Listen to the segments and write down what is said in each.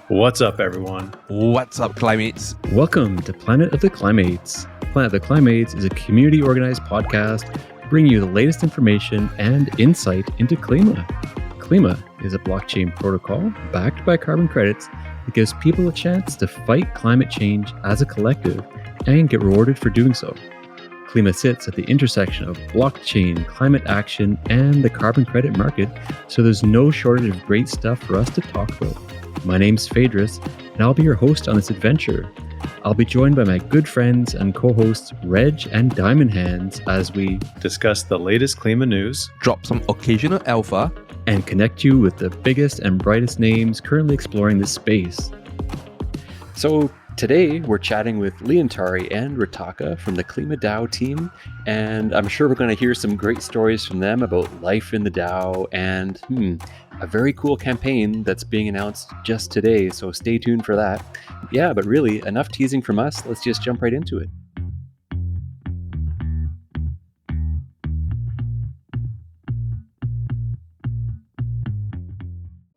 What's up, everyone? What's up, Klimates? Welcome to Planet of the Klimates. Planet of the Klimates is a community-organized podcast bringing you the latest information and insight into Klima. Klima is a blockchain protocol backed by carbon credits that gives people a chance to fight climate change as a collective and get rewarded for doing so. Klima sits at the intersection of blockchain, climate action, and the carbon credit market, so there's no shortage of great stuff for us to talk about. My name's Phaedrus, and I'll be your host on this adventure. I'll be joined by my good friends and co-hosts Reg and Diamond Hands as we discuss the latest Klima news, Drop some occasional alpha, and connect you with the biggest and brightest names currently exploring this space. So today we're chatting with Leontari and Rittaaka from the KlimaDAO team, and I'm sure we're going to hear some great stories from them about life in the DAO and a very cool campaign that's being announced just today, so stay tuned for that. Yeah, but really, enough teasing from us. Let's just jump right into it.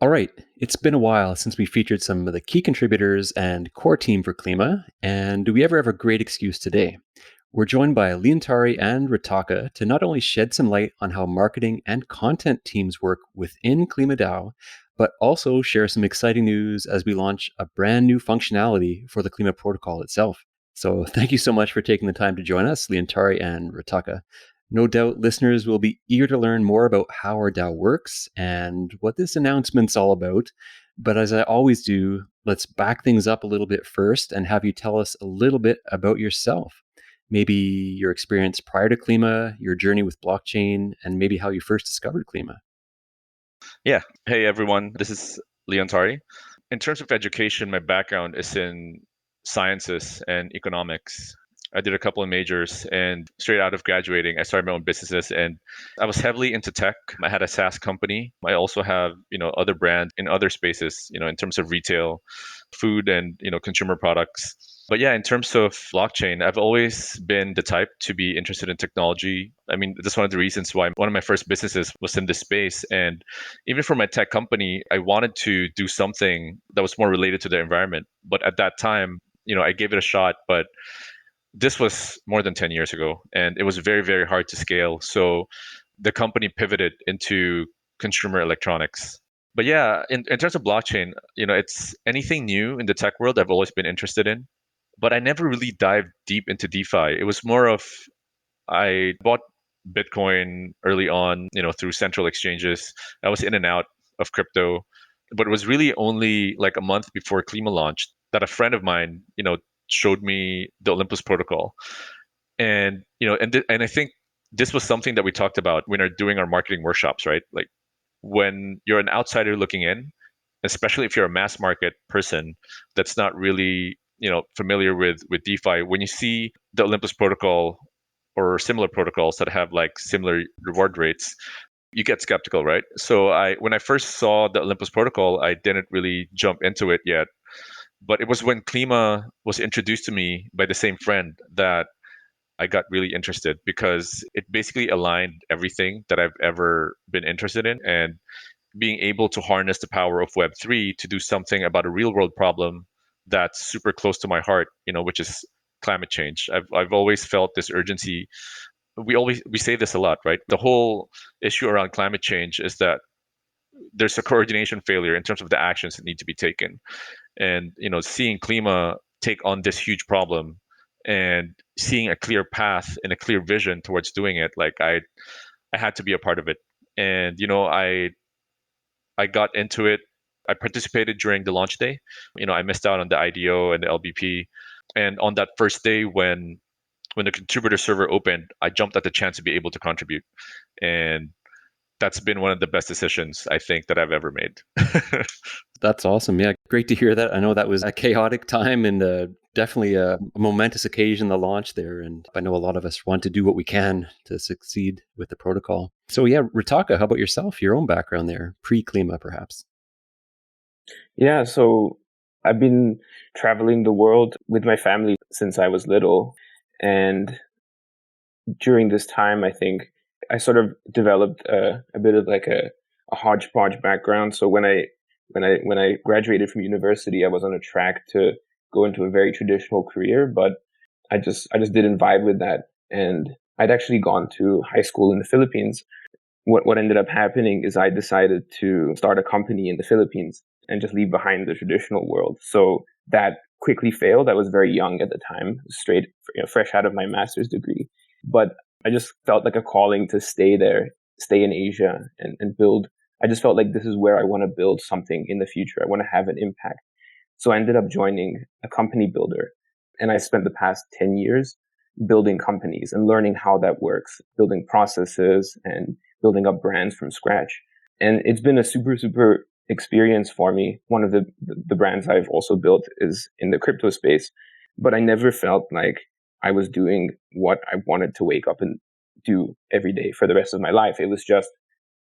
All right, it's been a while since we featured some of the key contributors and core team for Klima, and do we ever have a great excuse today? We're joined by Leontari and Rittaaka to not only shed some light on how marketing and content teams work within KlimaDAO, but also share some exciting news as we launch a brand new functionality for the Klima protocol itself. So thank you so much for taking the time to join us, Leontari and Rittaaka. No doubt listeners will be eager to learn more about how our DAO works and what this announcement's all about. But as I always do, let's back things up a little bit first and have you tell us a little bit about yourself. Maybe your experience prior to Klima, your journey with blockchain, and maybe how you first discovered Klima. Yeah. Hey, everyone. This is Leontari. In terms of education, my background is in sciences and economics. I did a couple of majors, and straight out of graduating, I started my own businesses, and I was heavily into tech. I had a SaaS company. I also have, other brands in other spaces, in terms of retail, food, and, consumer products. But yeah, in terms of blockchain, I've always been the type to be interested in technology. I mean, that's one of the reasons why one of my first businesses was in this space. And even for my tech company, I wanted to do something that was more related to the environment. But at that time, I gave it a shot, but this was more than 10 years ago, and it was very, very hard to scale. So the company pivoted into consumer electronics. But yeah, in terms of blockchain, it's anything new in the tech world I've always been interested in. But I never really dived deep into DeFi. It was more of I bought Bitcoin early on, through central exchanges. I was in and out of crypto. But it was really only like a month before Klima launched that a friend of mine, showed me the Olympus protocol. And and I think this was something that we talked about when we're doing our marketing workshops, right? Like when you're an outsider looking in, especially if you're a mass market person that's not really familiar with DeFi, when you see the Olympus protocol or similar protocols that have like similar reward rates, you get skeptical, right? So when I first saw the Olympus protocol, I didn't really jump into it yet. But it was when Klima was introduced to me by the same friend that I got really interested, because it basically aligned everything that I've ever been interested in, and being able to harness the power of Web3 to do something about a real world problem that's super close to my heart, which is climate change. I've always felt this urgency. We say this a lot, right? The whole issue around climate change is that there's a coordination failure in terms of the actions that need to be taken. And seeing Klima take on this huge problem and seeing a clear path and a clear vision towards doing it, like I had to be a part of it. And I got into it. I participated during the launch day. I missed out on the IDO and the LBP. And on that first day, when the contributor server opened, I jumped at the chance to be able to contribute. And that's been one of the best decisions I think that I've ever made. That's awesome. Yeah, great to hear that. I know that was a chaotic time and definitely a momentous occasion, the launch there. And I know a lot of us want to do what we can to succeed with the protocol. So yeah, Rittaaka, how about yourself, your own background there, pre-Klima perhaps? Yeah, so I've been traveling the world with my family since I was little. And during this time, I think I sort of developed a bit of like a hodgepodge background. So when I When I graduated from university, I was on a track to go into a very traditional career, but I just didn't vibe with that. And I'd actually gone to high school in the Philippines. What ended up happening is I decided to start a company in the Philippines and just leave behind the traditional world. So that quickly failed. I was very young at the time, fresh out of my master's degree. But I just felt like a calling to stay there, stay in Asia and build. I just felt like this is where I want to build something in the future. I want to have an impact. So I ended up joining a company builder. And I spent the past 10 years building companies and learning how that works, building processes and building up brands from scratch. And it's been a super experience for me. One of the brands I've also built is in the crypto space, but I never felt like I was doing what I wanted to wake up and do every day for the rest of my life. It was just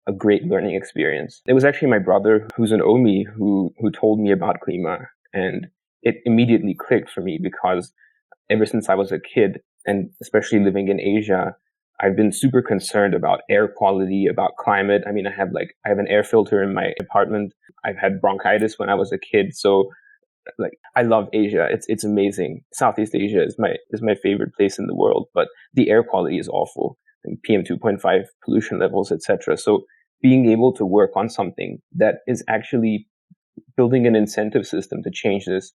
a great learning experience. It was actually my brother, who's an OMI, who told me about Klima, and it immediately clicked for me because ever since I was a kid, and especially living in Asia, I've been super concerned about air quality, about climate. I mean, I have an air filter in my apartment. I've had bronchitis when I was a kid. So I love Asia. It's amazing. Southeast Asia is my favorite place in the world, but the air quality is awful. And PM 2.5 pollution levels, etc. So being able to work on something that is actually building an incentive system to change this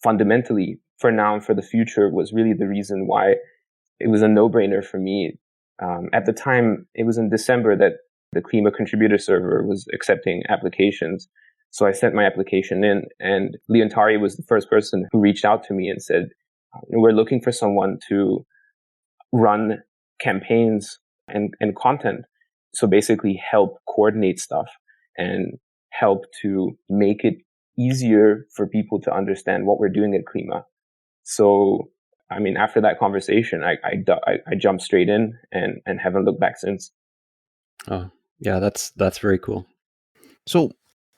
fundamentally for now and for the future was really the reason why it was a no-brainer for me. At the time, it was in December that the Klima contributor server was accepting applications. So I sent my application in, and Leontari was the first person who reached out to me and said, we're looking for someone to run campaigns and content. So basically help coordinate stuff and help to make it easier for people to understand what we're doing at Klima. So, I mean, after that conversation, I jumped straight in and haven't looked back since. Oh, yeah, that's very cool. So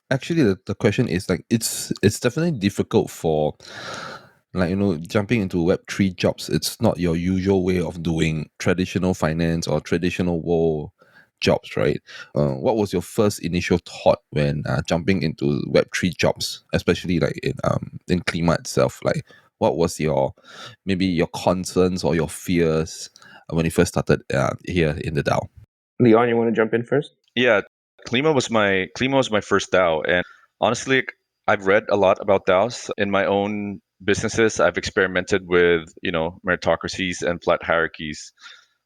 actually the question is like it's definitely difficult for jumping into Web3 jobs. It's not your usual way of doing traditional finance or traditional world jobs, right? What was your first initial thought when jumping into Web3 jobs, especially like in Klima itself? Like, what was your concerns or your fears when you first started here in the DAO? Leon, you want to jump in first? Yeah, Klima was my first DAO, and honestly, I've read a lot about DAOs in my own businesses. I've experimented with meritocracies and flat hierarchies,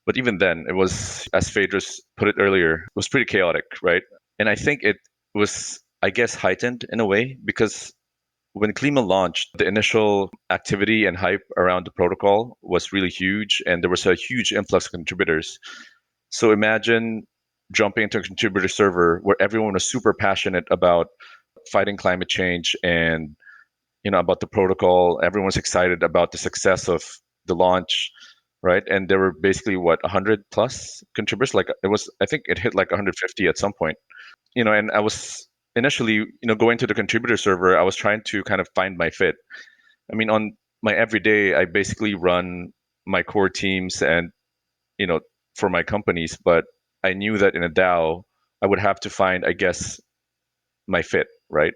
but even then, it was, as Phaedrus put it earlier, it was pretty chaotic, right? And I think it was, I guess, heightened in a way because when Klima launched, the initial activity and hype around the protocol was really huge, and there was a huge influx of contributors. So imagine jumping into a contributor server where everyone was super passionate about fighting climate change and about the protocol. Everyone was excited about the success of the launch, right? And there were basically 100 plus contributors. I think it hit like 150 at some point. And I was initially, going to the contributor server, I was trying to kind of find my fit. I mean, on my everyday, I basically run my core teams and for my companies, but I knew that in a DAO, I would have to find, I guess, my fit, right?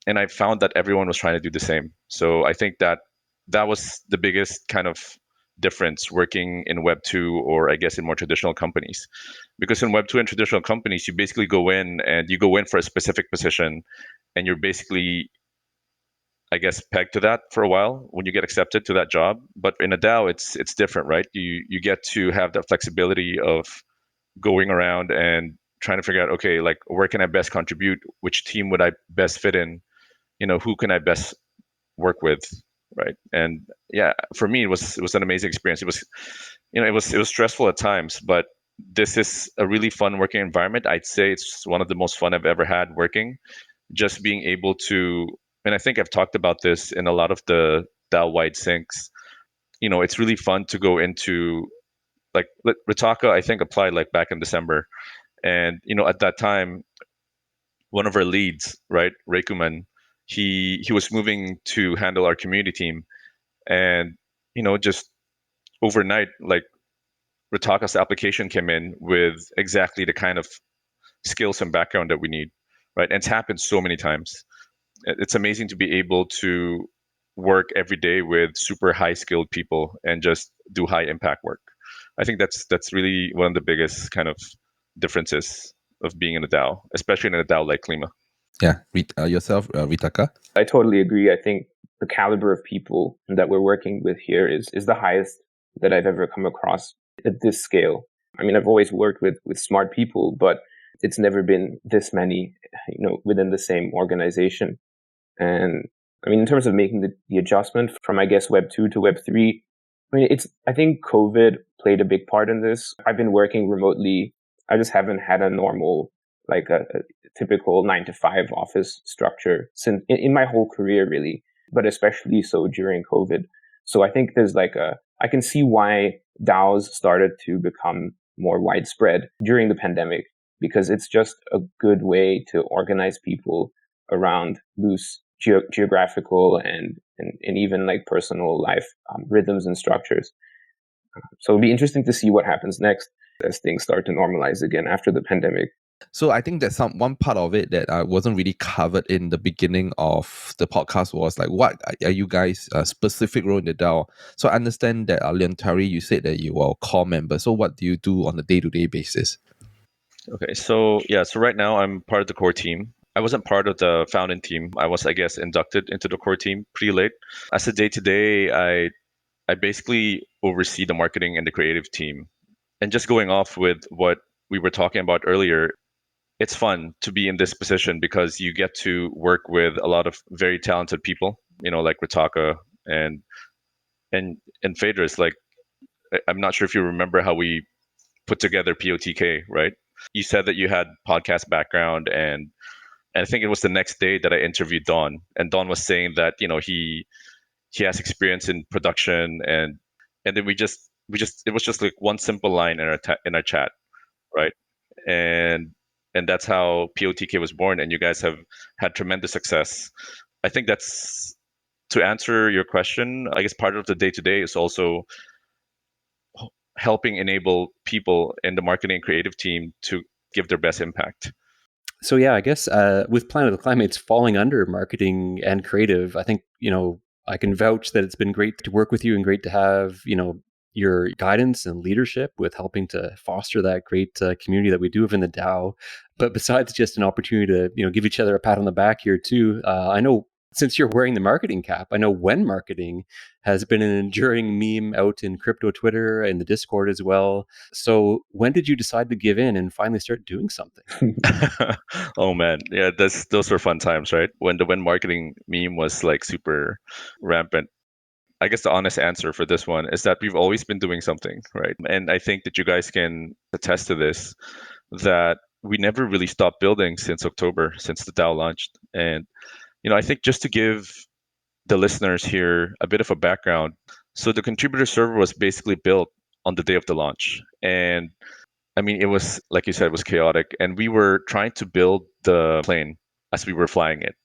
And I found that everyone was trying to do the same. So I think that was the biggest kind of difference working in Web 2 or I guess in more traditional companies. Because in Web 2 and traditional companies, you basically go in for a specific position and you're basically, I guess, pegged to that for a while when you get accepted to that job. But in a DAO, it's different, right? You get to have that flexibility of going around and trying to figure out, okay, like where can I best contribute? Which team would I best fit in? Who can I best work with, right? And yeah, for me, it was an amazing experience. It was, it was stressful at times, but this is a really fun working environment. I'd say it's one of the most fun I've ever had working. Just being able to, and I think I've talked about this in a lot of the DAO wide syncs. It's really fun to go into, like Rittaaka, I think applied like back in December, and at that time, one of our leads, right, Reikuman, he was moving to handle our community team, and just overnight, like Rittaaka's application came in with exactly the kind of skills and background that we need, right? And it's happened so many times. It's amazing to be able to work every day with super high skilled people and just do high impact work. I think that's really one of the biggest kind of differences of being in a DAO, especially in a DAO like Klima. Yeah, yourself, Rittaaka. I totally agree. I think the caliber of people that we're working with here is the highest that I've ever come across at this scale. I mean, I've always worked with smart people, but it's never been this many, within the same organization. And I mean, in terms of making the adjustment from, I guess, Web 2 to Web 3, I mean, I think COVID played a big part in this. I've been working remotely. I just haven't had a normal, like a typical 9 to 5 office structure since in my whole career, really, but especially so during COVID. So I think there's I can see why DAOs started to become more widespread during the pandemic, because it's just a good way to organize people around loose geographical and even like personal life rhythms and structures. So it'll be interesting to see what happens next as things start to normalize again after the pandemic. So I think that one part of it that wasn't really covered in the beginning of the podcast was like, what are you guys' specific role in the DAO? So I understand that Leontari, you said that you are a core member. So what do you do on a day-to-day basis? Okay, so right now I'm part of the core team. I wasn't part of the founding team. I was, I guess, inducted into the core team pretty late. As a day-to-day, I basically oversee the marketing and the creative team. And just going off with what we were talking about earlier, it's fun to be in this position because you get to work with a lot of very talented people, like Rittaaka and Phaedrus. Like, I'm not sure if you remember how we put together POTK, right? You said that you had podcast background, and I think it was the next day that I interviewed Don, and Don was saying that he has experience in production, and then we just it was just like one simple line in our chat, right? And that's how POTK was born, and you guys have had tremendous success. I think that's, to answer your question, I guess part of the day-to-day is also helping enable people in the marketing and creative team to give their best impact. So yeah, I guess with Planet of the Klimates falling under marketing and creative, I think, I can vouch that it's been great to work with you and great to have, your guidance and leadership with helping to foster that great community that we do have in the DAO. But besides just an opportunity to, give each other a pat on the back here too, I know since you're wearing the marketing cap, I know Wen Marketing has been an enduring meme out in crypto Twitter and the Discord as well. So when did you decide to give in and finally start doing something? Oh man, yeah, those were fun times, right? When the Wen Marketing meme was like super rampant. I guess the honest answer for this one is that we've always been doing something, right? And I think that you guys can attest to this, that we never really stopped building since October, since the DAO launched. And I think just to give the listeners here a bit of a background, so the contributor server was basically built on the day of the launch. And I mean, it was, like you said, it was chaotic. And we were trying to build the plane as we were flying it,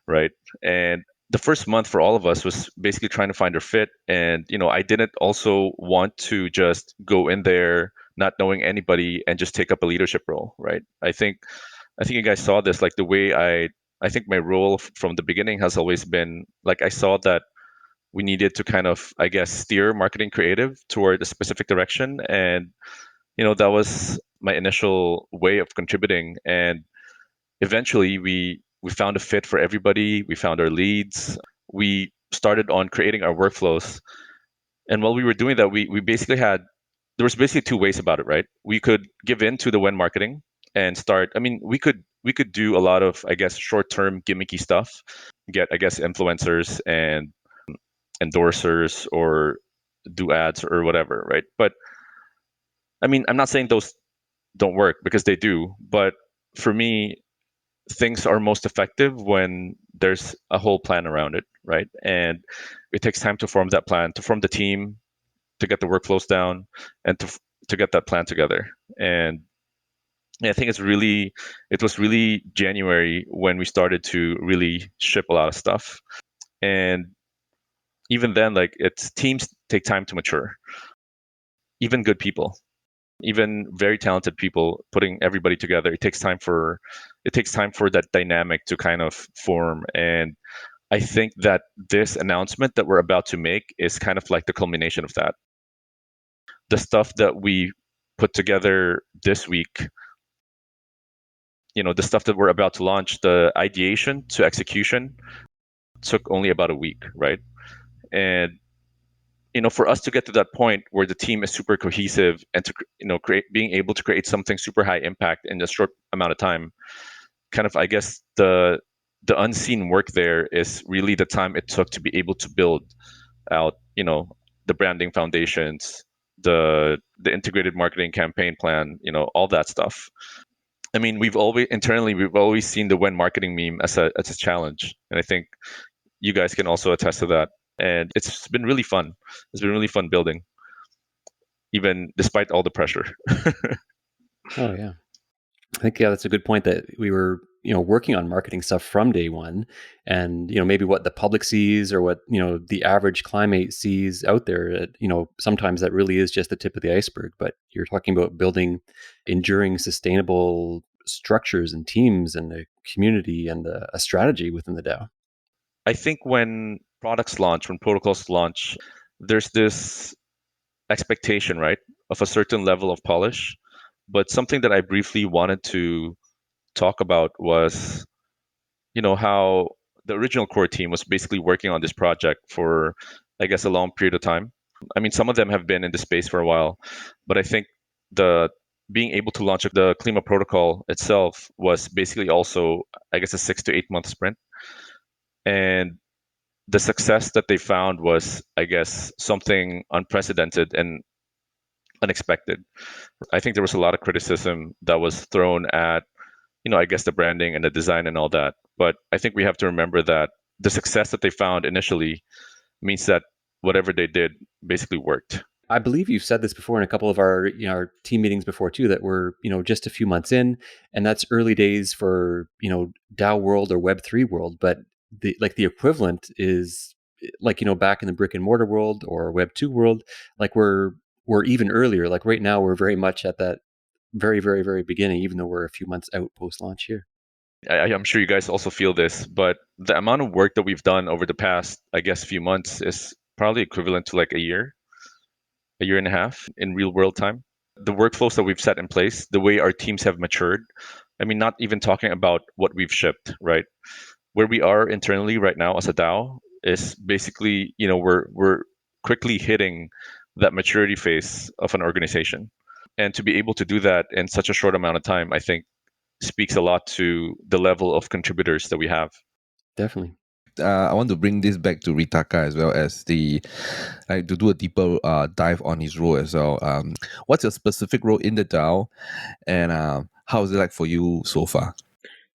right? And the first month for all of us was basically trying to find our fit. And, I didn't also want to just go in there not knowing anybody and just take up a leadership role, right? I think you guys saw this, like the way I think my role from the beginning has always been, like, I saw that we needed to kind of, I guess, steer marketing creative toward a specific direction. And, that was my initial way of contributing. And eventually we found a fit for everybody. We found our leads. We started on creating our workflows. And while we were doing that, we basically there was basically two ways about it, right? We could give in to the Wen Marketing and start, I mean, we could do a lot of, I guess, short-term gimmicky stuff, get, I guess, influencers and endorsers or do ads or whatever, right? But I mean, I'm not saying those don't work, because they do, but for me, things are most effective when there's a whole plan around it, right? And it takes time to form that plan, to form the team, to get the workflows down, and to get that plan together. And I think it was really January when we started to really ship a lot of stuff. And even then, like, teams take time to mature. Even good people, even very talented people, putting everybody together, it takes time for it takes time for that dynamic to kind of form. And I think that this announcement that we're about to make is kind of like the culmination of that. The stuff that we put together this week, the stuff that we're about to launch, the ideation to execution took only about a week, right? And for us to get to that point where the team is super cohesive and to being able to create something super high impact in a short amount of time, kind of, I guess, the unseen work there is really the time it took to be able to build out the branding foundations, the integrated marketing campaign plan, all that stuff. I mean, we've always seen the Wen Marketing meme as a challenge, and I think you guys can also attest to that. And it's been really fun. It's been really fun building, even despite all the pressure. Oh yeah, I think that's a good point. That we were working on marketing stuff from day one, and maybe what the public sees or what the average Klimate sees out there. Sometimes that really is just the tip of the iceberg. But you're talking about building enduring, sustainable structures and teams and a community and a strategy within the DAO. I think when products launch, when protocols launch, there's this expectation, right, of a certain level of polish. But something that I briefly wanted to talk about was, how the original core team was basically working on this project for, I guess, a long period of time. I mean, some of them have been in the space for a while, but I think being able to launch the Klima protocol itself was basically also, I guess, a 6 to 8 month sprint. And the success that they found was, I guess, something unprecedented and unexpected. I think there was a lot of criticism that was thrown at, I guess, the branding and the design and all that. But I think we have to remember that the success that they found initially means that whatever they did basically worked. I believe you've said this before in a couple of our our team meetings before too, that we're just a few months in, and that's early days for DAO world or Web3 world. But the equivalent is back in the brick and mortar world or Web2 world. Like we're even earlier. Like right now, we're very much at that very, very, very beginning, even though we're a few months out post launch here. I'm sure you guys also feel this, but the amount of work that we've done over the past, I guess, few months is probably equivalent to like a year and a half in real world time. The workflows that we've set in place, the way our teams have matured. I mean, not even talking about what we've shipped, right? Where we are internally right now as a DAO is basically, we're quickly hitting that maturity phase of an organization. And to be able to do that in such a short amount of time, I think speaks a lot to the level of contributors that we have. Definitely. I want to bring this back to Rittaaka as well as to do a deeper dive on his role as well. What's your specific role in the DAO, and how is it like for you so far?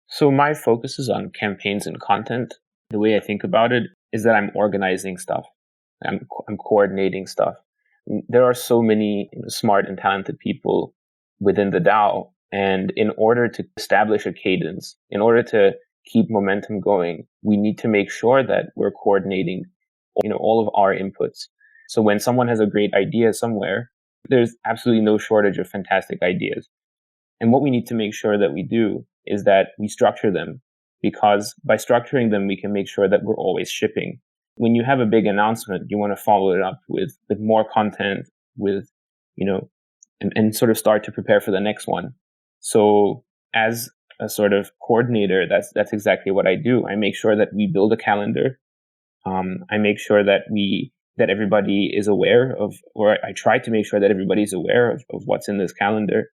So my focus is on campaigns and content. The way I think about it is that I'm organizing stuff. I'm coordinating stuff. There are so many smart and talented people within the DAO, and in order to establish a cadence, in order to keep momentum going, we need to make sure that we're coordinating, all of our inputs. So when someone has a great idea somewhere, there's absolutely no shortage of fantastic ideas. And what we need to make sure that we do is that we structure them, because by structuring them, we can make sure that we're always shipping. When you have a big announcement, you want to follow it up with more content, with, and sort of start to prepare for the next one. So as a sort of coordinator, that's exactly what I do. I make sure that we build a calendar. I make sure that everybody is aware of, or I try to make sure that everybody's aware of what's in this calendar,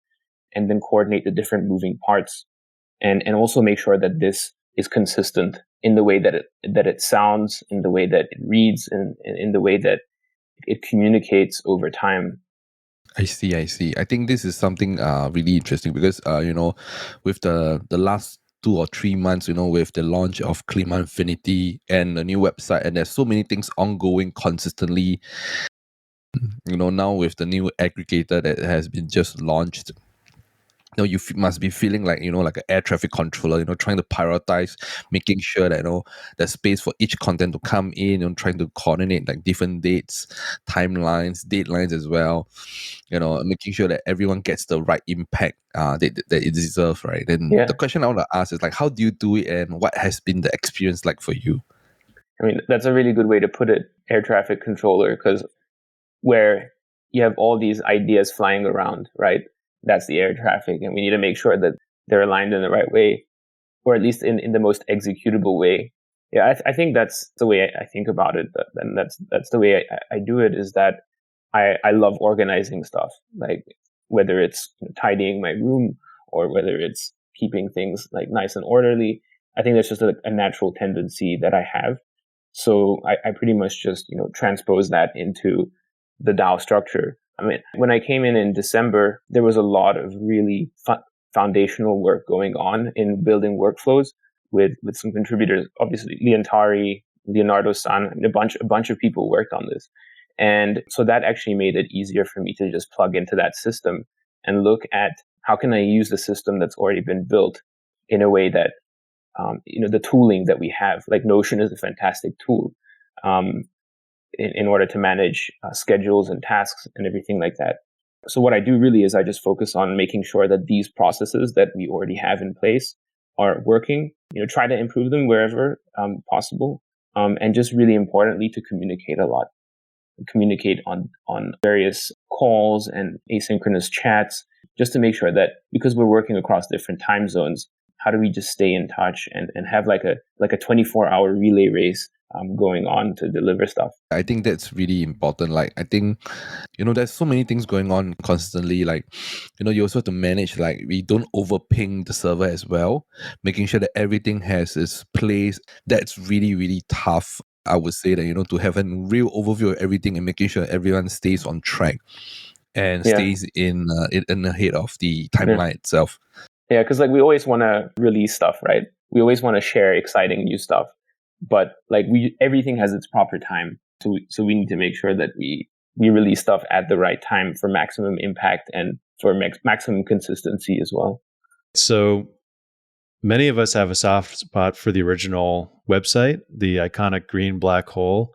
and then coordinate the different moving parts, and also make sure that this is consistent in the way that it sounds, in the way that it reads, and in the way that it communicates over time. I see. I think this is something really interesting because with the last 2 or 3 months, with the launch of Klima Infinity and the new website, and there's so many things ongoing consistently. Now with the new aggregator that has been just launched, you must be feeling like, like an air traffic controller, trying to prioritize, making sure that, there's space for each content to come in, trying to coordinate like different dates, timelines, deadlines as well, making sure that everyone gets the right impact that it deserves, right? And Yeah. the question I want to ask is like, how do you do it, and what has been the experience like for you? I mean, that's a really good way to put it, air traffic controller, because where you have all these ideas flying around, right? That's the air traffic, and we need to make sure that they're aligned in the right way, or at least in the most executable way. Yeah, I think that's the way I think about it, and that's the way I do it. Is that I love organizing stuff, like whether it's tidying my room or whether it's keeping things like nice and orderly. I think that's just a natural tendency that I have. So I pretty much just transpose that into the DAO structure. I mean, when I came in December, there was a lot of really foundational work going on in building workflows with some contributors. Obviously, Leontari, Leonardo-san, and a bunch of people worked on this. And so that actually made it easier for me to just plug into that system and look at how can I use the system that's already been built in a way that, the tooling that we have, like Notion is a fantastic tool in order to manage schedules and tasks and everything like that. So what I do really is I just focus on making sure that these processes that we already have in place are working, try to improve them wherever possible. And just really importantly, to communicate a lot. Communicate on various calls and asynchronous chats, just to make sure that, because we're working across different time zones, how do we just stay in touch and have like a 24-hour relay race going on to deliver stuff. I think that's really important. Like, I think, there's so many things going on constantly. Like, you also have to manage, like, we don't overping the server as well, making sure that everything has its place. That's really, really tough. I would say that, to have a real overview of everything and making sure everyone stays on track and stays in ahead of the timeline itself. Yeah, because like we always want to release stuff, right? We always want to share exciting new stuff, but like everything has its proper time. So we need to make sure that we release stuff at the right time for maximum impact and for maximum consistency as well. So many of us have a soft spot for the original website, the iconic green black hole.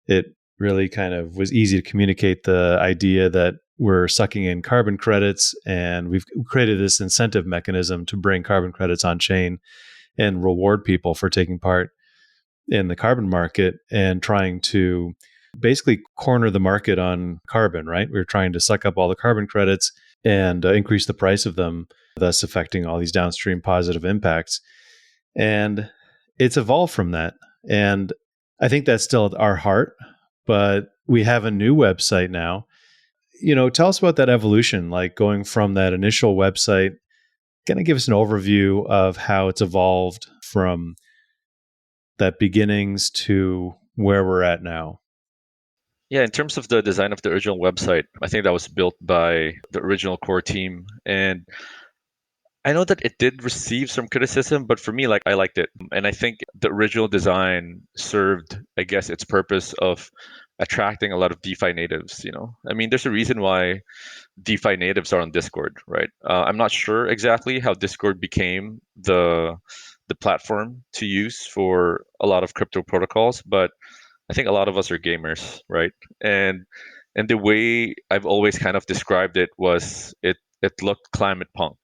It really kind of was easy to communicate the idea that we're sucking in carbon credits, and we've created this incentive mechanism to bring carbon credits on chain and reward people for taking part in the carbon market and trying to basically corner the market on carbon, right? We're trying to suck up all the carbon credits and increase the price of them, thus affecting all these downstream positive impacts. And it's evolved from that. And I think that's still at our heart, but we have a new website now. Tell us about that evolution, like going from that initial website. Kind of give us an overview of how it's evolved from that beginnings to where we're at now. Yeah, in terms of the design of the original website, I think that was built by the original core team. And I know that it did receive some criticism, but for me, like, I liked it. And I think the original design served, I guess, its purpose of attracting a lot of DeFi natives. I mean, there's a reason why DeFi natives are on Discord, right? I'm not sure exactly how Discord became the platform to use for a lot of crypto protocols, but I think a lot of us are gamers, right? And the way I've always kind of described it was it looked climate punk.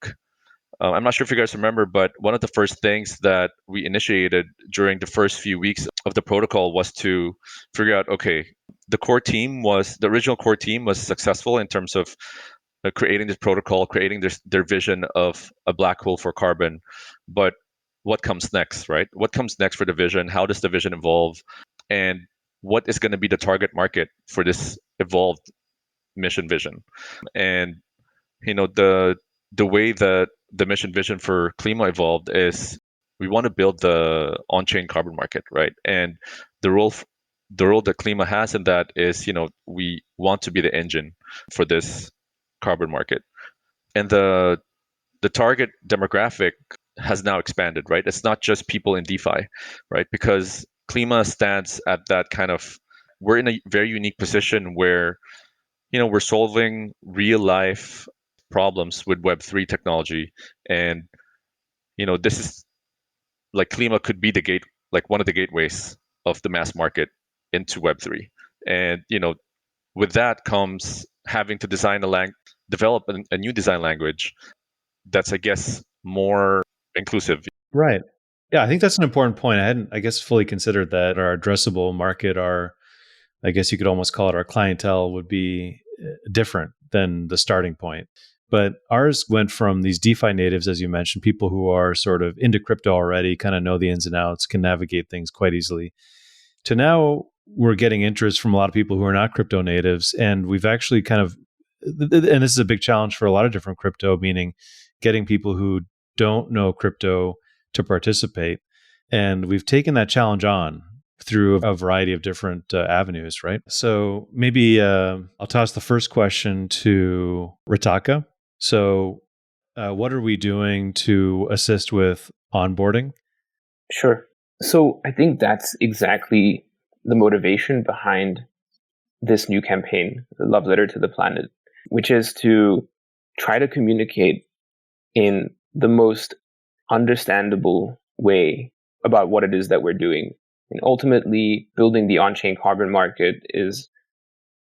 I'm not sure if you guys remember, but one of the first things that we initiated during the first few weeks of the protocol was to figure out, okay, the original core team was successful in terms of creating this protocol, creating their vision of a black hole for carbon. But what comes next, right? What comes next for the vision? How does the vision evolve? And what is going to be the target market for this evolved mission vision? And, the way that the mission vision for Klima evolved is we want to build the on-chain carbon market, right? And the role that Klima has in that is, we want to be the engine for this carbon market. And the target demographic has now expanded, right? It's not just people in DeFi, right? Because Klima stands at that kind of, we're in a very unique position where, we're solving real life problems with Web3 technology. And, this is like Klima could be the gate, like one of the gateways of the mass market into Web3. And, with that comes having to develop a new design language that's, I guess, more inclusive. Right. Yeah, I think that's an important point. I hadn't, I guess, fully considered that our addressable market, I guess you could almost call it our clientele, would be different than the starting point. But ours went from these DeFi natives, as you mentioned, people who are sort of into crypto already, kind of know the ins and outs, can navigate things quite easily, to now we're getting interest from a lot of people who are not crypto natives. And we've actually and this is a big challenge for a lot of different crypto, meaning getting people who don't know crypto to participate. And we've taken that challenge on through a variety of different avenues, right? So maybe I'll toss the first question to Rittaaka. So what are we doing to assist with onboarding? Sure. So I think that's exactly the motivation behind this new campaign, the Love Letter to the Planet, which is to try to communicate in the most understandable way about what it is that we're doing. And ultimately, building the on-chain carbon market is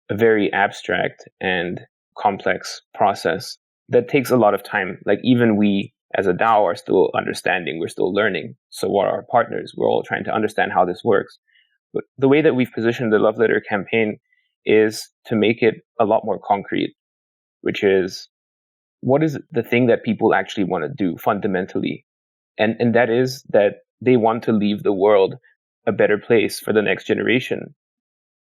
a very abstract and complex process that takes a lot of time. Like even we as a DAO are still understanding, we're still learning. So are our partners. We're all trying to understand how this works. But the way that we've positioned the Love Letter campaign is to make it a lot more concrete, which is what is the thing that people actually want to do fundamentally? And that is that they want to leave the world a better place for the next generation.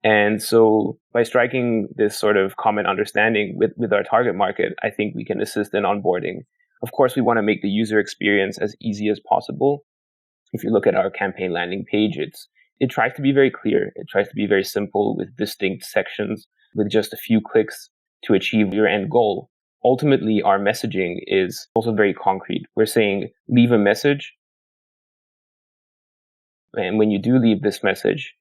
And so by striking this sort of common understanding with our target market, I think we can assist in onboarding. Of course, we want to make the user experience as easy as possible. If you look at our campaign landing page, it tries to be very clear. It tries to be very simple with distinct sections, with just a few clicks to achieve your end goal. Ultimately, our messaging is also very concrete. We're saying, leave a message. And when you do leave this message,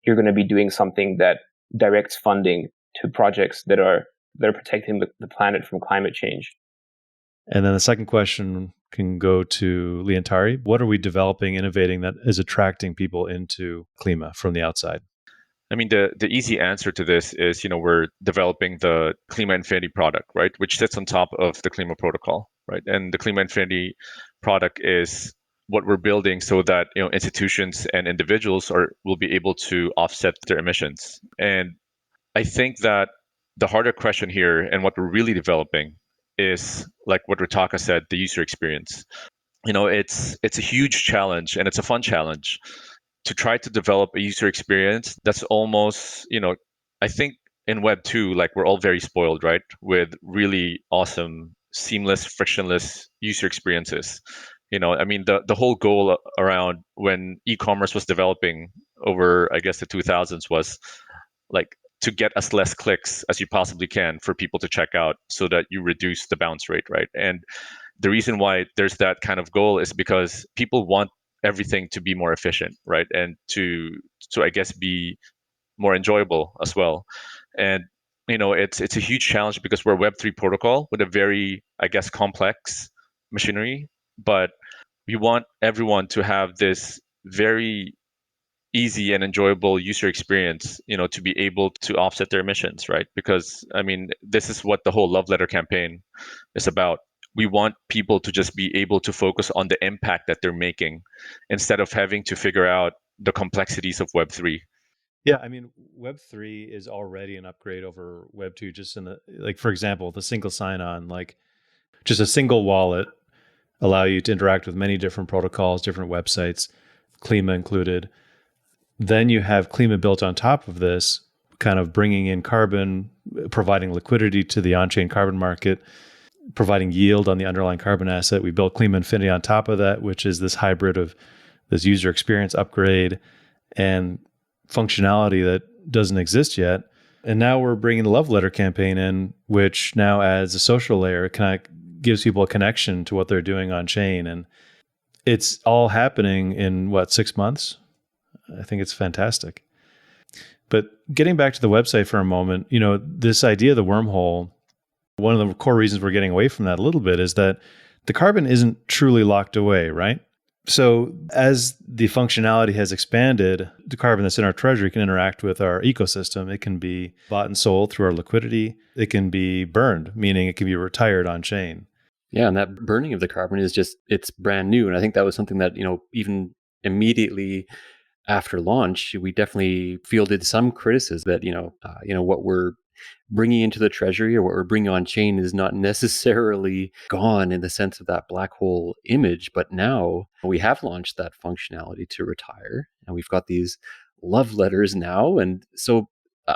you're going to be doing something that directs funding to projects that are protecting the planet from climate change. And then the second question can go to Leontari. What are we developing, innovating that is attracting people into Klima from the outside? I mean, the easy answer to this is, we're developing the Klima Infinity product, right? Which sits on top of the Klima protocol, right? And the Klima Infinity product is what we're building so that, institutions and individuals will be able to offset their emissions. And I think that the harder question here and what we're really developing is, like what Rittaaka said, the user experience. It's a huge challenge, and it's a fun challenge to try to develop a user experience that's almost, I think in Web 2, like we're all very spoiled, right? With really awesome, seamless, frictionless user experiences. I mean, the whole goal around when e-commerce was developing over, I guess, the 2000s was like to get as less clicks as you possibly can for people to check out so that you reduce the bounce rate, right? And the reason why there's that kind of goal is because people want everything to be more efficient, right? And to I guess be more enjoyable as well. And it's a huge challenge because we're a Web3 protocol with a very, I guess, complex machinery, but we want everyone to have this very easy and enjoyable user experience, to be able to offset their emissions, right? Because I mean, this is what the whole Love Letter campaign is about. We want people to just be able to focus on the impact that they're making instead of having to figure out the complexities of Web3. Yeah, I mean, Web3 is already an upgrade over Web2, just in for example, the single sign-on, like just a single wallet allow you to interact with many different protocols, different websites, Klima included. Then you have Klima built on top of this, kind of bringing in carbon, providing liquidity to the on-chain carbon market, providing yield on the underlying carbon asset. We built Klima Infinity on top of that, which is this hybrid of this user experience upgrade and functionality that doesn't exist yet. And now we're bringing the Love Letter campaign in, which now adds a social layer, kind of gives people a connection to what they're doing on chain. And it's all happening in 6 months? I think it's fantastic. But getting back to the website for a moment, this idea of the wormhole, One of the core reasons we're getting away from that a little bit is that the carbon isn't truly locked away, right? So as the functionality has expanded, the carbon that's in our treasury can interact with our ecosystem. It can be bought and sold through our liquidity. It can be burned, meaning it can be retired on chain. Yeah, and that burning of the carbon is just, it's brand new. And I think that was something that, even immediately after launch, we definitely fielded some criticism that, what we're bringing into the treasury or what we're bringing on chain is not necessarily gone in the sense of that black hole image. But now we have launched that functionality to retire, and we've got these love letters now. And so,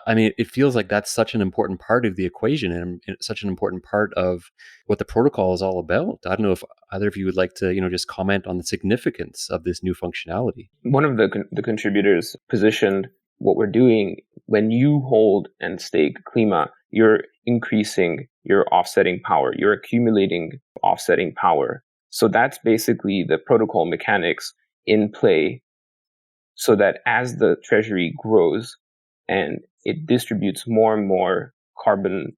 it feels like that's such an important part of the equation and such an important part of what the protocol is all about. I don't know if either of you would like to, just comment on the significance of this new functionality. One of the contributors positioned what we're doing. When you hold and stake Klima, you're increasing your offsetting power. You're accumulating offsetting power. So that's basically the protocol mechanics in play, so that as the treasury grows and it distributes more and more carbon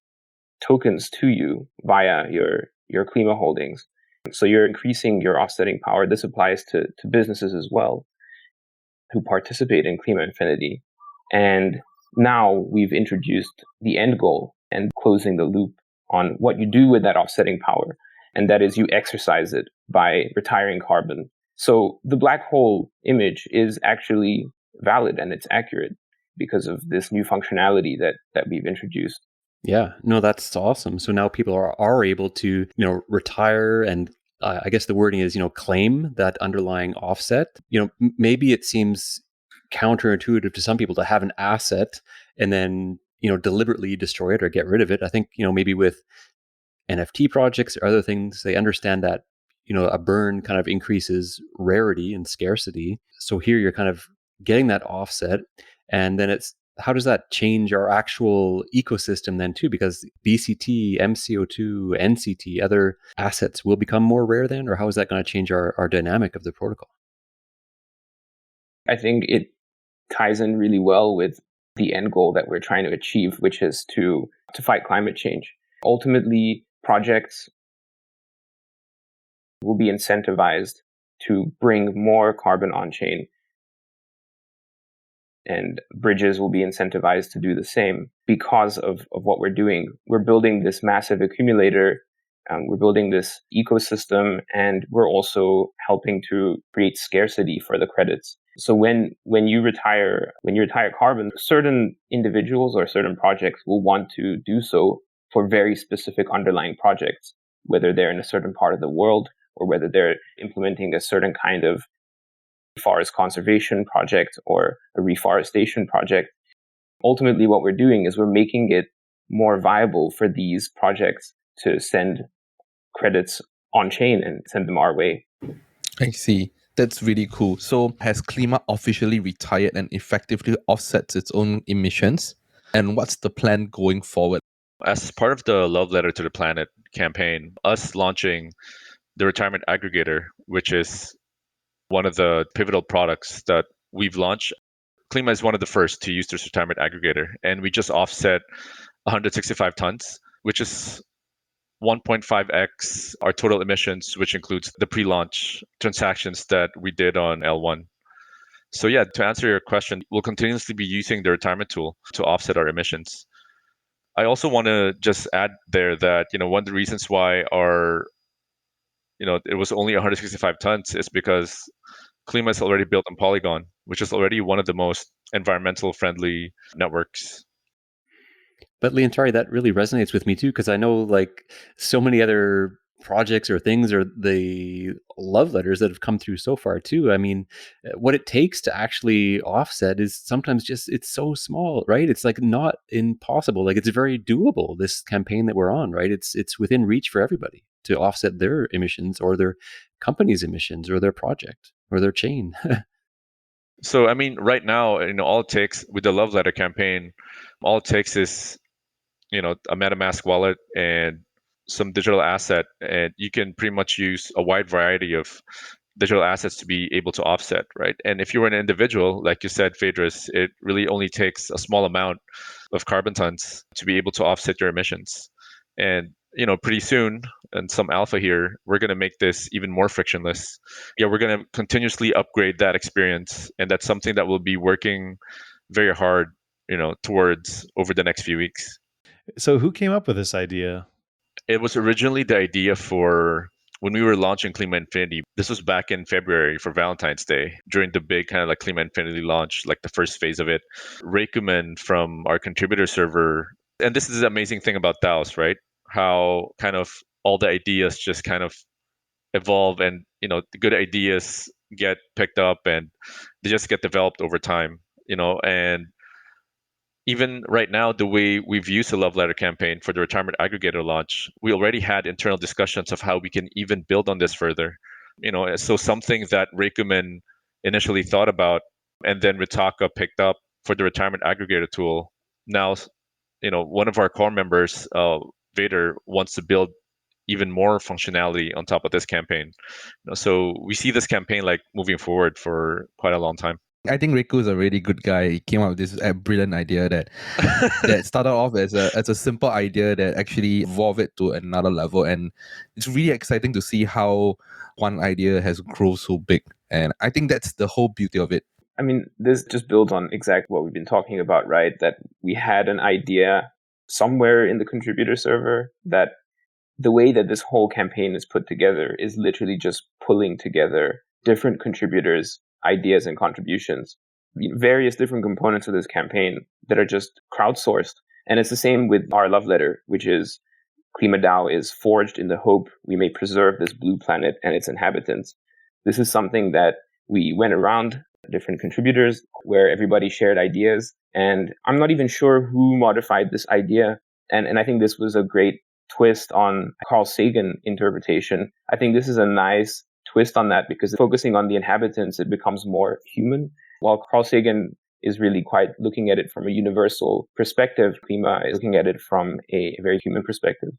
tokens to you via your Klima holdings. So you're increasing your offsetting power. This applies to businesses as well who participate in Klima Infinity. And now we've introduced the end goal and closing the loop on what you do with that offsetting power. And that is you exercise it by retiring carbon. So the black hole image is actually valid and it's accurate because of this new functionality that we've introduced. Yeah, no, that's awesome. So now people are able to, retire and I guess the wording is, claim that underlying offset. Maybe it seems counterintuitive to some people to have an asset and then, deliberately destroy it or get rid of it. I think, maybe with NFT projects or other things, they understand that, a burn kind of increases rarity and scarcity. So here you're kind of getting that offset. And then how does that change our actual ecosystem then too? Because BCT, MCO2, NCT, other assets will become more rare then, or how is that going to change our dynamic of the protocol? I think it ties in really well with the end goal that we're trying to achieve, which is to fight climate change. Ultimately, projects will be incentivized to bring more carbon on chain, and bridges will be incentivized to do the same because of what we're doing. We're building this massive accumulator, we're building this ecosystem, and we're also helping to create scarcity for the credits. So when you retire carbon, certain individuals or certain projects will want to do so for very specific underlying projects, whether they're in a certain part of the world or whether they're implementing a certain kind of forest conservation project or a reforestation project. Ultimately, what we're doing is we're making it more viable for these projects to send credits on chain and send them our way. I see. That's really cool. So has Klima officially retired and effectively offsets its own emissions? And what's the plan going forward? As part of the Love Letter to the Planet campaign, us launching the retirement aggregator, which is one of the pivotal products that we've launched. Klima is one of the first to use this retirement aggregator, and we just offset 165 tons, which is 1.5x our total emissions, which includes the pre-launch transactions that we did on L1. So yeah, to answer your question, we'll continuously be using the retirement tool to offset our emissions. I also want to just add there that, one of the reasons why it was only 165 tons is because Klima is already built on Polygon, which is already one of the most environmental friendly networks. But Leontari, that really resonates with me too, because I know like so many other projects or things or the love letters that have come through so far too. What it takes to actually offset is sometimes just, it's so small, right? It's like not impossible. Like it's very doable, this campaign that we're on, right? It's within reach for everybody to offset their emissions or their company's emissions or their project or their chain. So, right now, all it takes with the love letter campaign, all it takes is, a MetaMask wallet and some digital asset, and you can pretty much use a wide variety of digital assets to be able to offset, right? And if you're an individual, like you said, Phaedrus, it really only takes a small amount of carbon tons to be able to offset your emissions. And pretty soon, and some alpha here, we're going to make this even more frictionless. Yeah, we're going to continuously upgrade that experience, and that's something that we'll be working very hard, towards over the next few weeks. So who came up with this idea? It was originally the idea for when we were launching Klima Infinity. This was back in February for Valentine's Day, during the big kind of like Klima Infinity launch, like the first phase of it. Reikuman from our contributor server, and this is the amazing thing about DAOs, right? How kind of all the ideas just kind of evolve, and the good ideas get picked up and they just get developed over time, and even right now, the way we've used the love letter campaign for the retirement aggregator launch, we already had internal discussions of how we can even build on this further. So something that Reikuman initially thought about, and then Rittaaka picked up for the retirement aggregator tool. Now, one of our core members, Vader, wants to build even more functionality on top of this campaign. So we see this campaign like moving forward for quite a long time. I think Riku is a really good guy. He came up with this brilliant idea that started off as a simple idea that actually evolved it to another level. And it's really exciting to see how one idea has grown so big. And I think that's the whole beauty of it. I mean, this just builds on exactly what we've been talking about, right? That we had an idea somewhere in the contributor server that the way that this whole campaign is put together is literally just pulling together different contributors' ideas and contributions, various different components of this campaign that are just crowdsourced. And it's the same with our love letter, which is KlimaDAO is forged in the hope we may preserve this blue planet and its inhabitants. This is something that we went around different contributors where everybody shared ideas. And I'm not even sure who modified this idea. And I think this was a great twist on Carl Sagan interpretation. I think this is a nice twist on that, because focusing on the inhabitants, it becomes more human. While Carl Sagan is really quite looking at it from a universal perspective, Klima is looking at it from a very human perspective.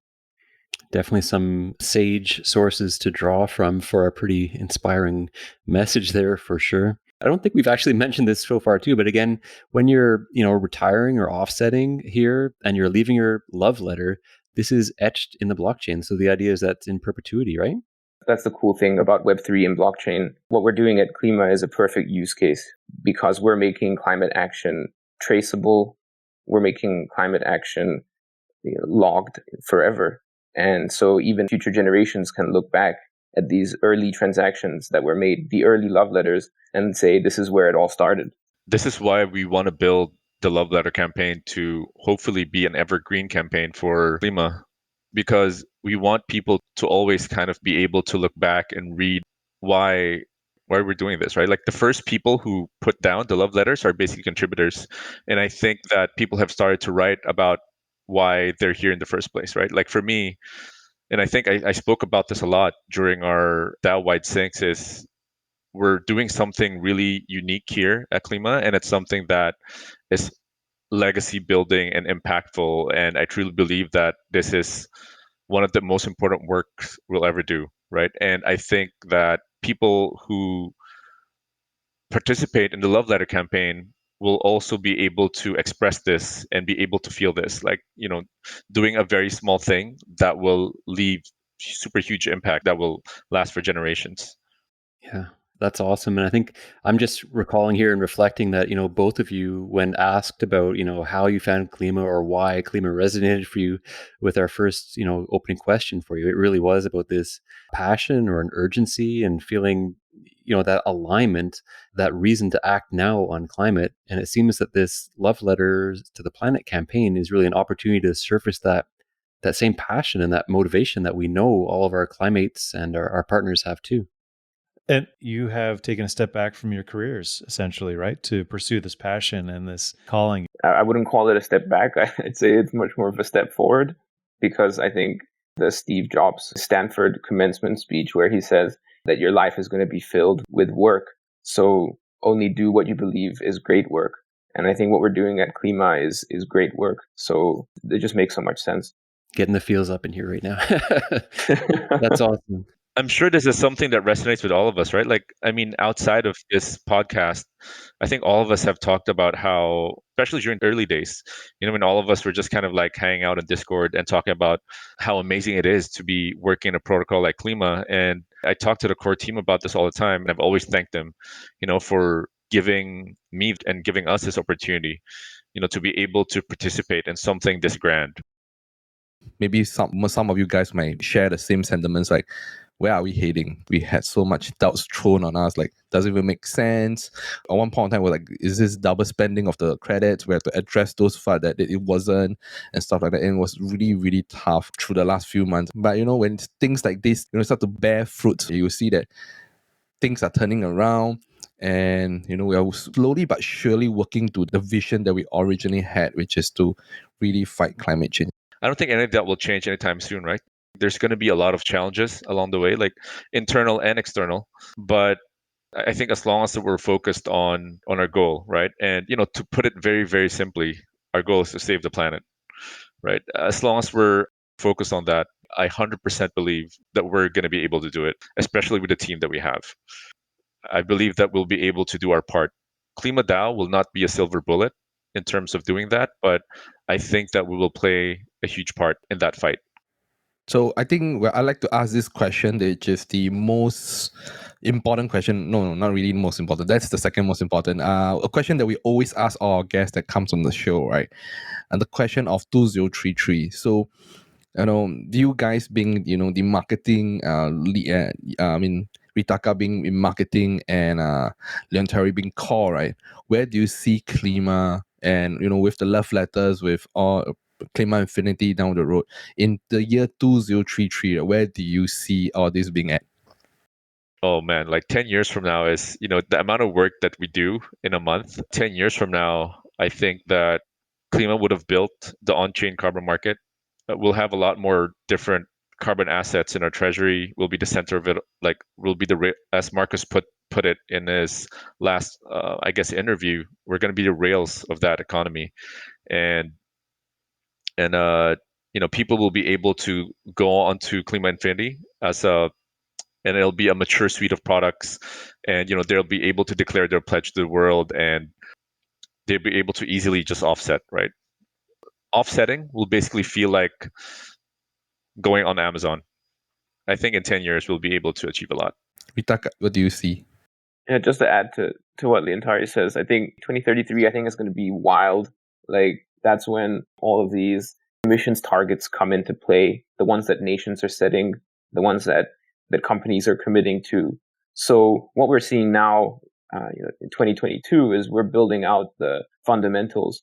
Definitely some sage sources to draw from for a pretty inspiring message there, for sure. I don't think we've actually mentioned this so far too, but again, when you're, retiring or offsetting here and you're leaving your love letter, this is etched in the blockchain. So the idea is that's in perpetuity, right? That's the cool thing about Web3 and blockchain. What we're doing at Klima is a perfect use case because we're making climate action traceable. We're making climate action logged forever. And so even future generations can look back at these early transactions that were made, the early love letters, and say, this is where it all started. This is why we want to build the love letter campaign to hopefully be an evergreen campaign for Klima, because we want people to always kind of be able to look back and read why we're doing this, right? Like the first people who put down the love letters are basically contributors. And I think that people have started to write about why they're here in the first place, right? Like for me, and I think I spoke about this a lot during our DAO-wide syncs, is we're doing something really unique here at Klima, and it's something that is legacy building and impactful. And I truly believe that this is one of the most important works we'll ever do, right? And I think that people who participate in the love letter campaign will also be able to express this and be able to feel this, like, doing a very small thing that will leave super huge impact that will last for generations. Yeah. That's awesome. And I think I'm just recalling here and reflecting that, both of you, when asked about, how you found Klima or why Klima resonated for you with our first, opening question for you, it really was about this passion or an urgency and feeling, that alignment, that reason to act now on climate. And it seems that this Love Letters to the Planet campaign is really an opportunity to surface that same passion and that motivation that we know all of our climates and our partners have too. And you have taken a step back from your careers, essentially, right? To pursue this passion and this calling. I wouldn't call it a step back. I'd say it's much more of a step forward, because I think the Steve Jobs Stanford commencement speech, where he says that your life is going to be filled with work. So only do what you believe is great work. And I think what we're doing at Klima is great work. So it just makes so much sense. Getting the feels up in here right now. That's awesome. I'm sure this is something that resonates with all of us, right? Like, I mean, outside of this podcast, I think all of us have talked about how, especially during early days, when all of us were just kind of like hanging out in Discord and talking about how amazing it is to be working in a protocol like Klima. And I talk to the core team about this all the time, and I've always thanked them, for giving me and giving us this opportunity, to be able to participate in something this grand. Maybe some of you guys might share the same sentiments, like, where are we heading? We had so much doubts thrown on us, like, does it even make sense? At one point in time, we're like, is this double spending of the credits? We have to address those fact that it wasn't, and stuff like that. And it was really, really tough through the last few months. But when things like this, start to bear fruit, you see that things are turning around. And we are slowly but surely working to the vision that we originally had, which is to really fight climate change. I don't think any of that will change anytime soon, right? There's going to be a lot of challenges along the way, like internal and external. But I think as long as we're focused on our goal, right? And to put it very, very simply, our goal is to save the planet, right? As long as we're focused on that, I 100% believe that we're going to be able to do it, especially with the team that we have. I believe that we'll be able to do our part. KlimaDAO will not be a silver bullet in terms of doing that, but I think that we will play a huge part in that fight. So I think I like to ask this question, which is the most important question. No, not really most important. That's the second most important. A question that we always ask all our guests that comes on the show, right? And the question of 2033. So, you guys being, the marketing, Rittaaka being in marketing and Leontari being core, right? Where do you see Klima and, with the love letters, with all Klima Infinity down the road in the year 2033, where do you see all this being at? Oh man, like 10 years from now is, the amount of work that we do in a month. 10 years from now, I think that Klima would have built the on-chain carbon market. We'll have a lot more different carbon assets in our treasury. We'll be the center of it. Like, we'll be as Marcus put it in his last, interview, we're going to be the rails of that economy. And people will be able to go onto Klima Infinity and it'll be a mature suite of products, and they'll be able to declare their pledge to the world, and they'll be able to easily just offset, right? Offsetting will basically feel like going on Amazon. I think in 10 years we'll be able to achieve a lot. Rittaaka, what do you see? Yeah, just to add to what Leontari says, I think 2033, I think is going to be wild. Like, that's when all of these emissions targets come into play, the ones that nations are setting, the ones that companies are committing to. So what we're seeing now in 2022 is we're building out the fundamentals.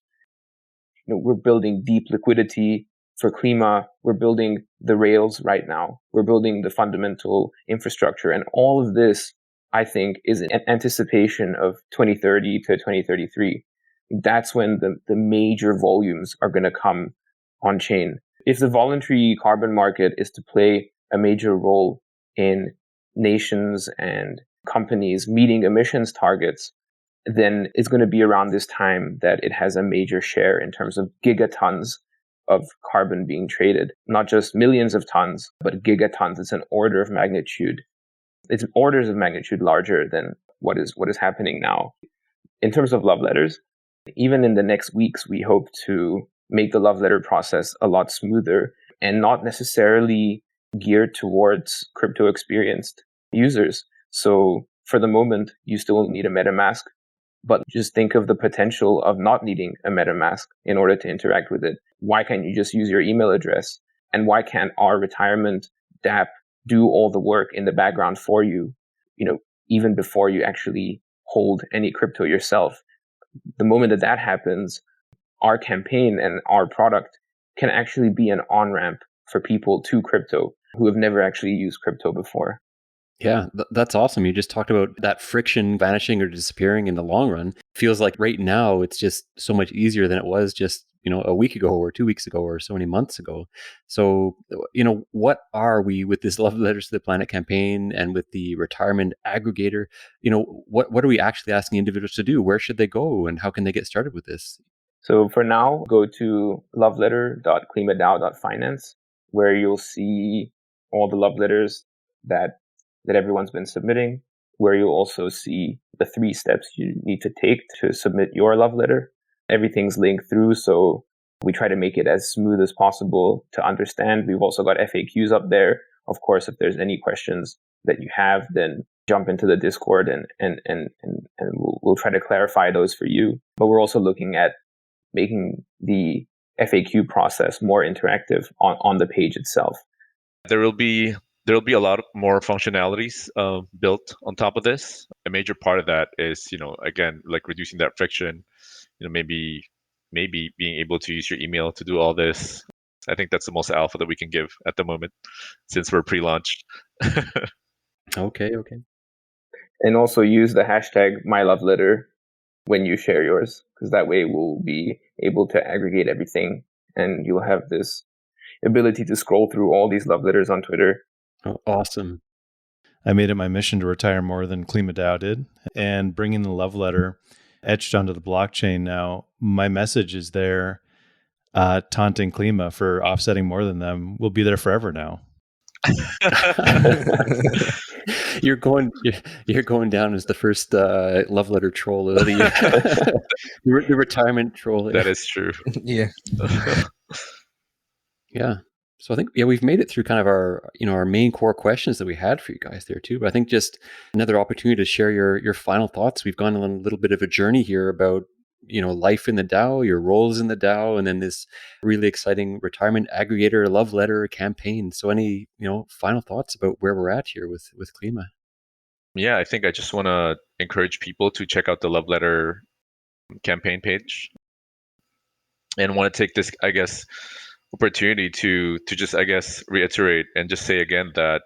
We're building deep liquidity for Klima. We're building the rails right now. We're building the fundamental infrastructure. And all of this, I think, is an anticipation of 2030 to 2033. That's when the major volumes are going to come on chain. If the voluntary carbon market is to play a major role in nations and companies meeting emissions targets, then it's going to be around this time that it has a major share in terms of gigatons of carbon being traded. Not just millions of tons, but gigatons. It's an order of magnitude. It's orders of magnitude larger than what is happening now. In terms of love letters, even in the next weeks, we hope to make the love letter process a lot smoother and not necessarily geared towards crypto experienced users. So for the moment, you still need a MetaMask, but just think of the potential of not needing a MetaMask in order to interact with it. Why can't you just use your email address? And why can't our retirement DApp do all the work in the background for you, even before you actually hold any crypto yourself? The moment that happens, our campaign and our product can actually be an on-ramp for people to crypto who have never actually used crypto before. Yeah, that's awesome. You just talked about that friction vanishing or disappearing in the long run. Feels like right now it's just so much easier than it was just, a week ago or 2 weeks ago or so many months ago. So, what are we with this Love Letters to the Planet campaign and with the retirement aggregator? What are we actually asking individuals to do? Where should they go and how can they get started with this? So for now, go to loveletter.klimadao.finance, where you'll see all the love letters that that everyone's been submitting, where you'll also see the 3 steps you need to take to submit your love letter. Everything's linked through, so we try to make it as smooth as possible to understand. We've also got FAQs up there. Of course, if there's any questions that you have, then jump into the Discord and we'll try to clarify those for you. But we're also looking at making the FAQ process more interactive on the page itself. There will be a lot more functionalities built on top of this. A major part of that is, again, like reducing that friction. Maybe being able to use your email to do all this. I think that's the most alpha that we can give at the moment, since we're pre-launched. Okay. And also use the hashtag #MyLoveLetter when you share yours, because that way we'll be able to aggregate everything, and you'll have this ability to scroll through all these love letters on Twitter. Oh, awesome. I made it my mission to retire more than KlimaDAO did, and bringing the love letter etched onto the blockchain now, my message is there, taunting Klima for offsetting more than them will be there forever now. You're going down as the first love letter troll of the year. The retirement troll. That is true. Yeah. Yeah. So I think we've made it through kind of our main core questions that we had for you guys there too. But I think just another opportunity to share your final thoughts. We've gone on a little bit of a journey here about life in the DAO, your roles in the DAO, and then this really exciting retirement aggregator love letter campaign. So any final thoughts about where we're at here with Klima? Yeah, I think I just want to encourage people to check out the love letter campaign page, and want to take this, I guess, opportunity to just, I guess, reiterate and just say again that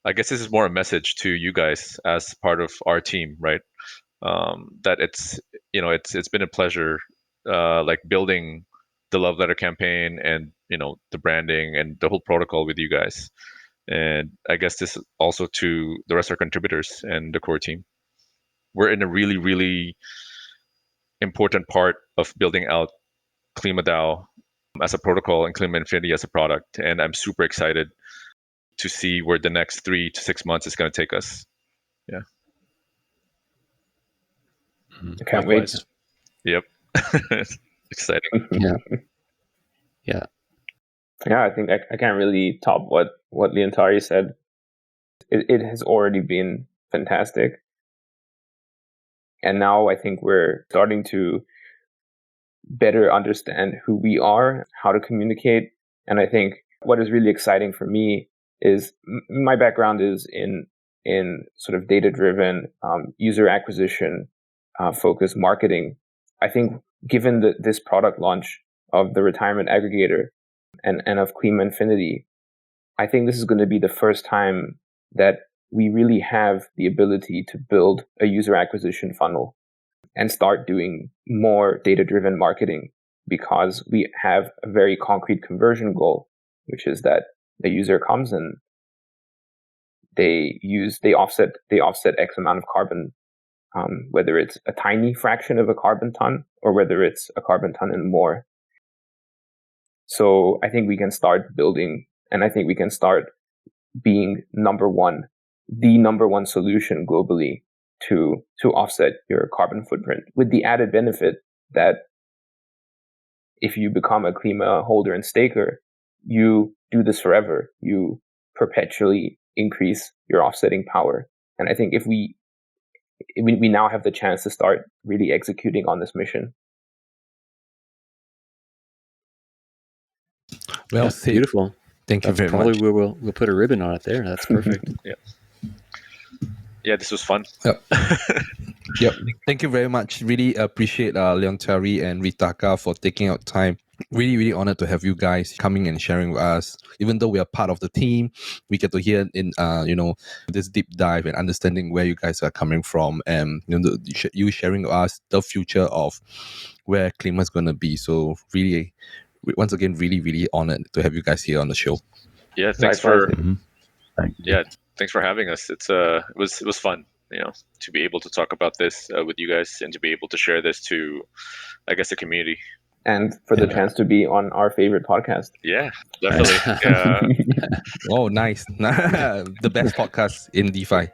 I guess this is more a message to you guys as part of our team, right? That it's been a pleasure, like building the love letter campaign and the branding and the whole protocol with you guys. And I guess this also to the rest of our contributors and the core team. We're in a really, really important part of building out KlimaDAO as a protocol and Klima Infinity as a product. And I'm super excited to see where the next 3 to 6 months is going to take us. Yeah. I can't wait. Yep. Exciting. Yeah. I think I can't really top what Leontari said. It has already been fantastic. And now I think we're starting to better understand who we are, how to communicate. And I think what is really exciting for me is my background is in sort of data-driven user acquisition focused marketing. I think given this product launch of the retirement aggregator and of Klima Infinity, I think this is going to be the first time that we really have the ability to build a user acquisition funnel and start doing more data-driven marketing, because we have a very concrete conversion goal, which is that the user comes and they offset X amount of carbon, whether it's a tiny fraction of a carbon ton or whether it's a carbon ton and more. So I think we can start building, and I think we can start being the number one solution globally to offset your carbon footprint, with the added benefit that if you become a Klima holder and staker, you do this forever. You perpetually increase your offsetting power. And I think if we now have the chance to start really executing on this mission. Well, That's beautiful. Thank you very much. Probably we'll put a ribbon on it there. That's perfect. Yeah, this was fun. Yep. Thank you very much. Really appreciate Leontari and Rittaaka for taking out time. Really, really honored to have you guys coming and sharing with us. Even though we are part of the team, we get to hear in this deep dive and understanding where you guys are coming from, and you sharing with us the future of where Klima is going to be. So really, once again, really, really honored to have you guys here on the show. Yeah, thanks for having us. It was fun, to be able to talk about this with you guys and to be able to share this to, I guess, the community. and for the chance to be on our favorite podcast. Yeah, definitely. Oh, nice. The best podcast in DeFi.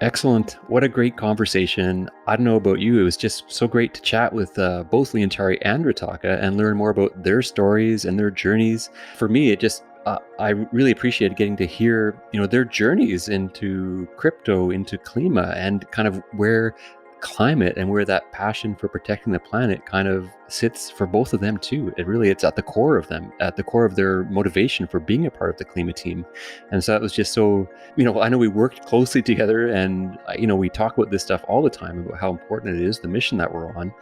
Excellent. What a great conversation. I don't know about you. It was just so great to chat with both Leontari and Rittaaka and learn more about their stories and their journeys. For me, it just, I really appreciated getting to hear, their journeys into crypto, into Klima, and kind of where climate and where that passion for protecting the planet kind of sits for both of them too. It's at the core of them, at the core of their motivation for being a part of the Klima team. And so that was just so, I know we worked closely together and, we talk about this stuff all the time about how important it is, the mission that we're on,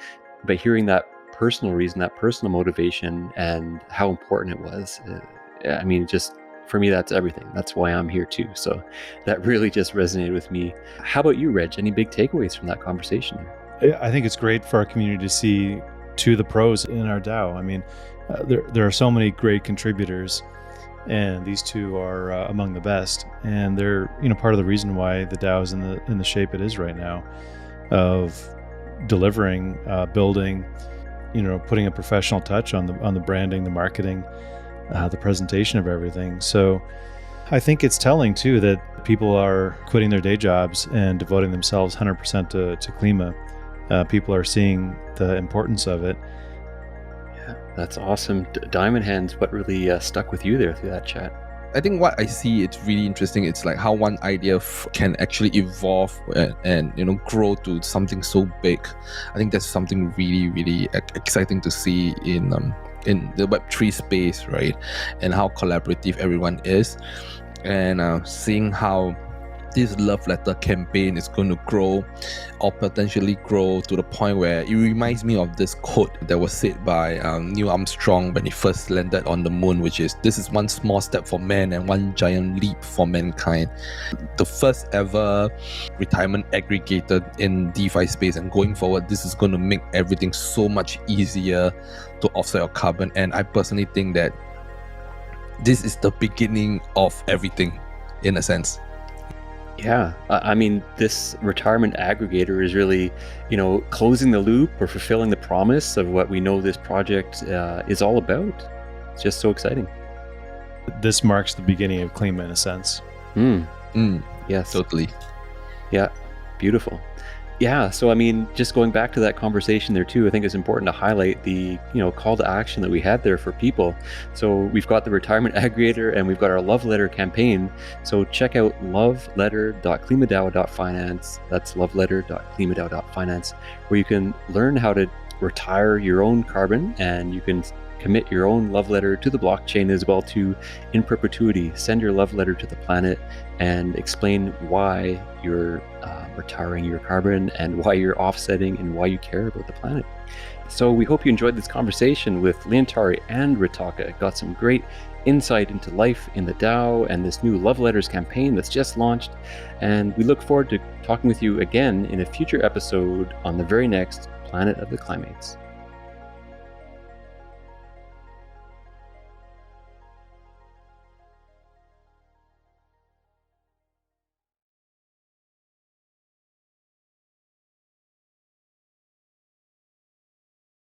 but hearing that personal reason, that personal motivation and how important it was, just for me, that's everything. That's why I'm here too. So that really just resonated with me. How about you, Reg? Any big takeaways from that conversation? I think it's great for our community to see the pros in our DAO. There are so many great contributors, and these two are among the best. And they're part of the reason why the DAO is in the shape it is right now, of delivering, building, putting a professional touch on the branding, the marketing, the presentation of everything. So I think it's telling too that people are quitting their day jobs and devoting themselves 100% to Klima. People are seeing the importance of it. Yeah, that's awesome. Diamond Hands, what really stuck with you there through that chat? I think what I see, it's really interesting. It's like how one idea can actually evolve and grow to something so big. I think that's something really, really exciting to see in the Web3 space, right? And how collaborative everyone is, and seeing how this love letter campaign is going to grow or potentially grow to the point where it reminds me of this quote that was said by Neil Armstrong when he first landed on the moon, which is, "This is one small step for man and one giant leap for mankind." The first ever retirement aggregator in DeFi space, and going forward, this is going to make everything so much easier to offset your carbon. And I personally think that this is the beginning of everything, in a sense. Yeah, this retirement aggregator is really, closing the loop or fulfilling the promise of what we know this project is all about. It's just so exciting. This marks the beginning of Klima in a sense. Yes. Totally. Yeah, beautiful. Yeah, so just going back to that conversation there too, I think it's important to highlight the call to action that we had there for people. So we've got the retirement aggregator and we've got our love letter campaign. So check out loveletter.klimadao.finance. That's loveletter.klimadao.finance, where you can learn how to retire your own carbon, and you can commit your own love letter to the blockchain as well to, in perpetuity, send your love letter to the planet and explain why you're retiring your carbon and why you're offsetting and why you care about the planet. So we hope you enjoyed this conversation with Leontari and Rittaaka. Got some great insight into life in the DAO and this new Love Letters campaign that's just launched. And we look forward to talking with you again in a future episode on the very next Planet of the Klimates.